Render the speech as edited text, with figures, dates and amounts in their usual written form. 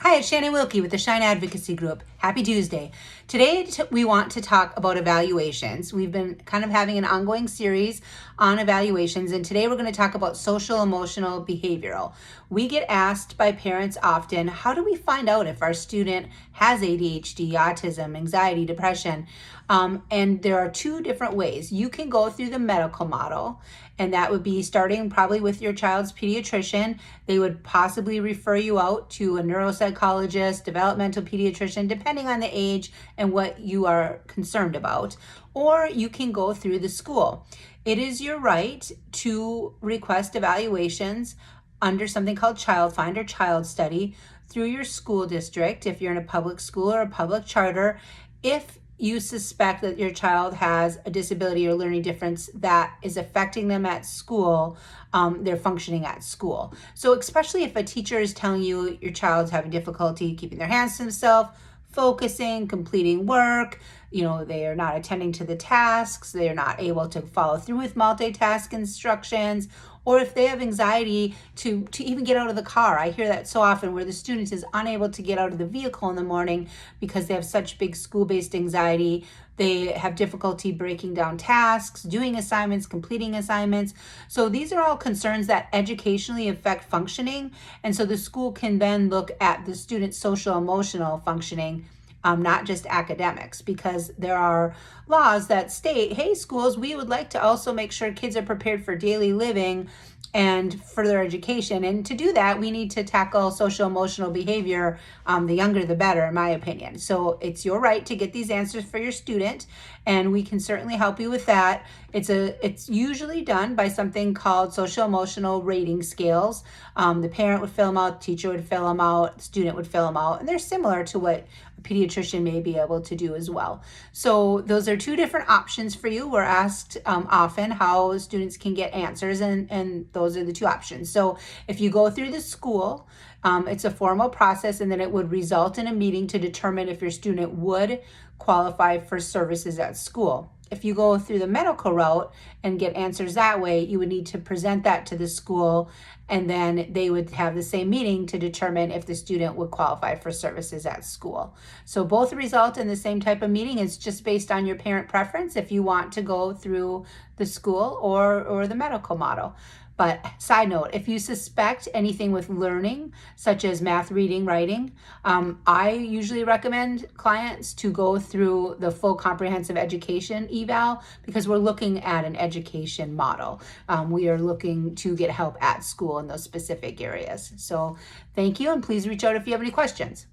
Hi, it's Shannon Wilkie with the Shine Advocacy Group. Happy Tuesday. Today we want to talk about evaluations. We've been kind of having an ongoing series on evaluations, and today we're going to talk about social emotional behavioral. We get asked by parents often, how do we find out if our student has ADHD, autism, anxiety, depression? And there are two different ways. You can go through the medical model, and that would be starting probably with your child's pediatrician. They would possibly refer you out to a neuropsychologist, developmental pediatrician, depending on the age and what you are concerned about. Or you can go through the school. It is your right to request evaluations under something called Child Find or Child Study through your school district, if you're in a public school or a public charter, if you suspect that your child has a disability or learning difference that is affecting them at school, they're functioning at school. So especially if a teacher is telling you your child's having difficulty keeping their hands to themselves, focusing, completing work, they are not attending to the tasks, they are not able to follow through with multitask instructions, or if they have anxiety to even get out of the car. I hear that so often where the student is unable to get out of the vehicle in the morning because they have such big school-based anxiety. They have difficulty breaking down tasks, doing assignments, completing assignments. So these are all concerns that educationally affect functioning. And so the school can then look at the student's social emotional functioning, not just academics, because there are laws that state, hey, schools, we would like to also make sure kids are prepared for daily living and further education. And to do that, we need to tackle social emotional behavior. The younger, the better, in my opinion. So it's your right to get these answers for your student, and we can certainly help you with that. It's usually done by something called social emotional rating scales. The parent would fill them out, the teacher would fill them out, the student would fill them out, and they're similar to what a pediatrician may be able to do as well. So those are two different options for you. We're asked often how students can get answers, and those are the two options. So if you go through the school, it's a formal process, and then it would result in a meeting to determine if your student would qualify for services at school. If you go through the medical route and get answers that way, you would need to present that to the school, and then they would have the same meeting to determine if the student would qualify for services at school. So both result in the same type of meeting. It's just based on your parent preference if you want to go through the school or the medical model. But side note, if you suspect anything with learning, such as math, reading, writing, I usually recommend clients to go through the full comprehensive education eval, because we're looking at an education model. We are looking to get help at school in those specific areas. So thank you, and please reach out if you have any questions.